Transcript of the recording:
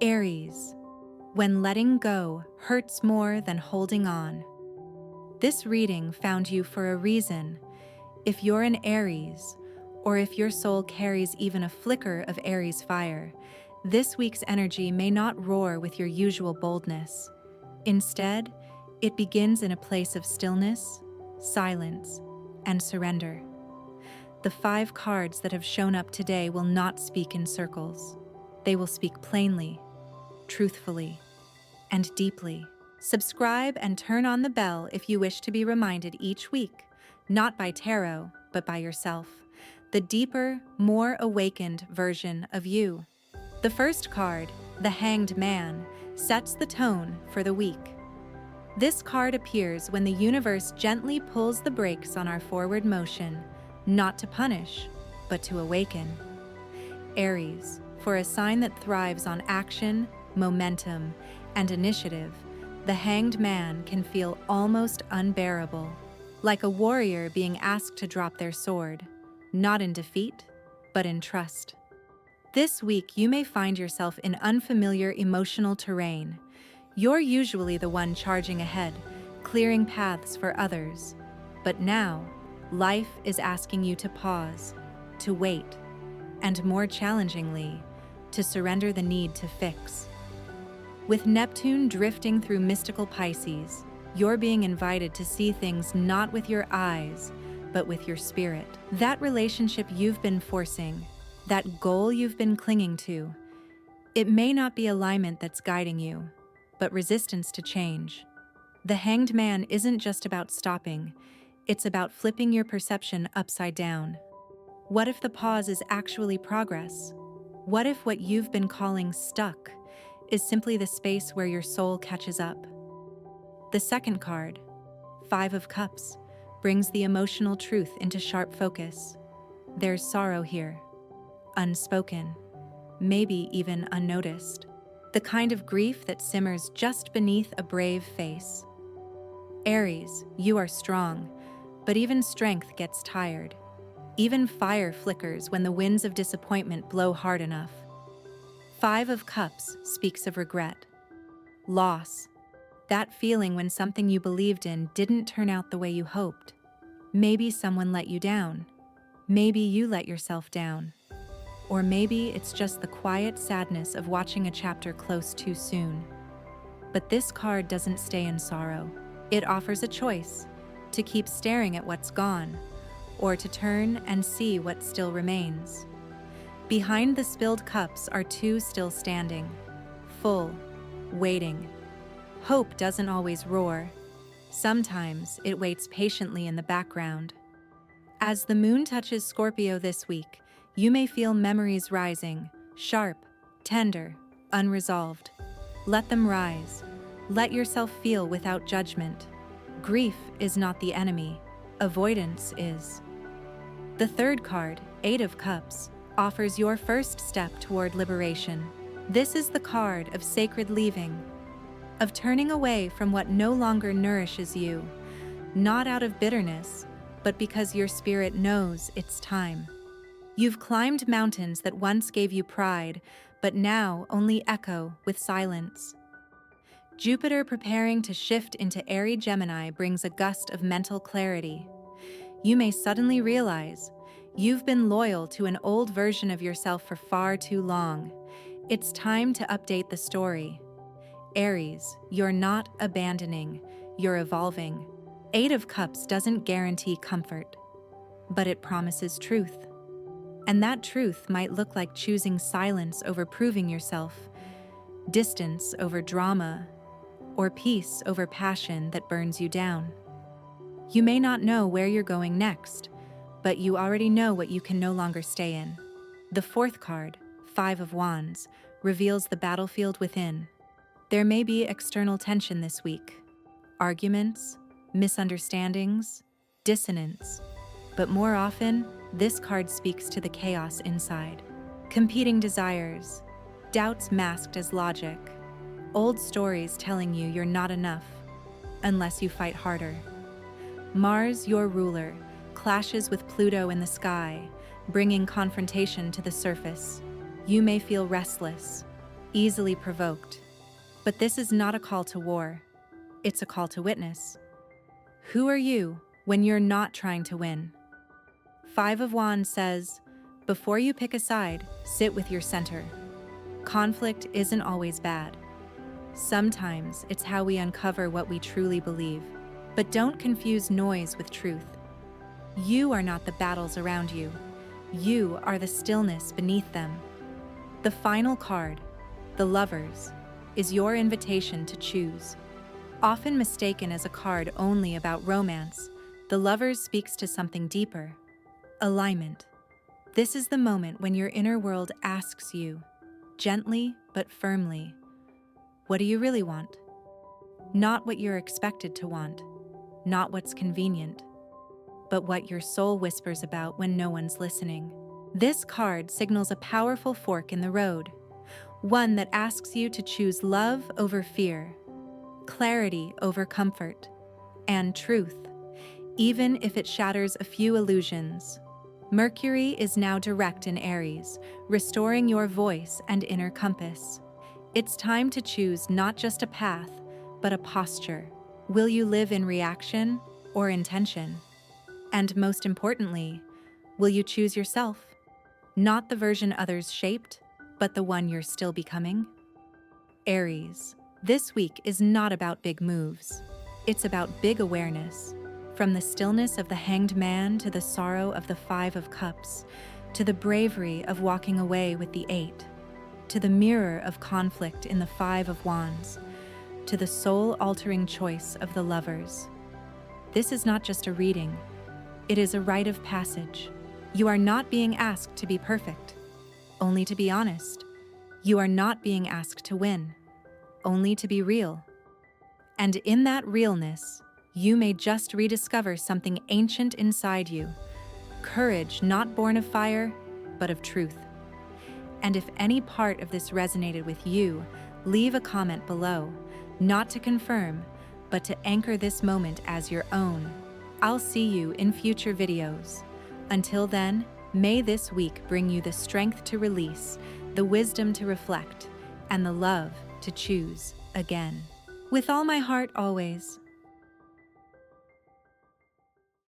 Aries, when letting go hurts more than holding on. This reading found you for a reason. If you're an Aries, or if your soul carries even a flicker of Aries fire, this week's energy may not roar with your usual boldness. Instead, it begins in a place of stillness, silence, and surrender. The 5 cards that have shown up today will not speak in circles. They will speak plainly, truthfully, and deeply. Subscribe and turn on the bell if you wish to be reminded each week, not by tarot, but by yourself, the deeper, more awakened version of you. The first card, the Hanged Man, sets the tone for the week. This card appears when the universe gently pulls the brakes on our forward motion, not to punish, but to awaken. Aries, for a sign that thrives on action, momentum, and initiative, the Hanged Man can feel almost unbearable, like a warrior being asked to drop their sword, not in defeat, but in trust. This week, you may find yourself in unfamiliar emotional terrain. You're usually the one charging ahead, clearing paths for others. But now, life is asking you to pause, to wait, and more challengingly, to surrender the need to fix. With Neptune drifting through mystical Pisces, you're being invited to see things not with your eyes, but with your spirit. That relationship you've been forcing, that goal you've been clinging to, it may not be alignment that's guiding you, but resistance to change. The Hanged Man isn't just about stopping, it's about flipping your perception upside down. What if the pause is actually progress? What if what you've been calling stuck is simply the space where your soul catches up? The second card, 5 of Cups, brings the emotional truth into sharp focus. There's sorrow here, unspoken, maybe even unnoticed. The kind of grief that simmers just beneath a brave face. Aries, you are strong, but even strength gets tired. Even fire flickers when the winds of disappointment blow hard enough. 5 of Cups speaks of regret, loss, that feeling when something you believed in didn't turn out the way you hoped. Maybe someone let you down. Maybe you let yourself down. Or maybe it's just the quiet sadness of watching a chapter close too soon. But this card doesn't stay in sorrow. It offers a choice, to keep staring at what's gone, or to turn and see what still remains. Behind the spilled cups are 2 still standing, full, waiting. Hope doesn't always roar. Sometimes it waits patiently in the background. As the moon touches Scorpio this week, you may feel memories rising, sharp, tender, unresolved. Let them rise. Let yourself feel without judgment. Grief is not the enemy, avoidance is. The third card, 8 of Cups, offers your first step toward liberation. This is the card of sacred leaving, of turning away from what no longer nourishes you, not out of bitterness, but because your spirit knows it's time. You've climbed mountains that once gave you pride, but now only echo with silence. Jupiter preparing to shift into Aries Gemini brings a gust of mental clarity. You may suddenly realize you've been loyal to an old version of yourself for far too long. It's time to update the story. Aries, you're not abandoning, you're evolving. 8 of Cups doesn't guarantee comfort, but it promises truth. And that truth might look like choosing silence over proving yourself, distance over drama, or peace over passion that burns you down. You may not know where you're going next, but you already know what you can no longer stay in. The fourth card, 5 of Wands, reveals the battlefield within. There may be external tension this week. Arguments, misunderstandings, dissonance. But more often, this card speaks to the chaos inside. Competing desires, doubts masked as logic, old stories telling you you're not enough unless you fight harder. Mars, your ruler, clashes with Pluto in the sky, bringing confrontation to the surface. You may feel restless, easily provoked. But this is not a call to war. It's a call to witness. Who are you when you're not trying to win? Five of Wands says, before you pick a side, sit with your center. Conflict isn't always bad. Sometimes it's how we uncover what we truly believe. But don't confuse noise with truth. You are not the battles around you. You are the stillness beneath them. The final card, the Lovers, is your invitation to choose. Often mistaken as a card only about romance, the Lovers speaks to something deeper. Alignment. This is the moment when your inner world asks you, gently but firmly, what do you really want? Not what you're expected to want, not what's convenient, but what your soul whispers about when no one's listening. This card signals a powerful fork in the road, one that asks you to choose love over fear, clarity over comfort, and truth, even if it shatters a few illusions. Mercury is now direct in Aries, restoring your voice and inner compass. It's time to choose not just a path, but a posture. Will you live in reaction or intention? And most importantly, will you choose yourself? Not the version others shaped, but the one you're still becoming? Aries, this week is not about big moves. It's about big awareness. From the stillness of the Hanged Man to the sorrow of the Five of Cups, to the bravery of walking away with the Eight, to the mirror of conflict in the Five of Wands, to the soul-altering choice of the Lovers. This is not just a reading. It is a rite of passage. You are not being asked to be perfect, only to be honest. You are not being asked to win, only to be real. And in that realness, you may just rediscover something ancient inside you. Courage not born of fire, but of truth. And if any part of this resonated with you, leave a comment below, not to confirm, but to anchor this moment as your own. I'll see you in future videos. Until then, may this week bring you the strength to release, the wisdom to reflect, and the love to choose again. With all my heart always.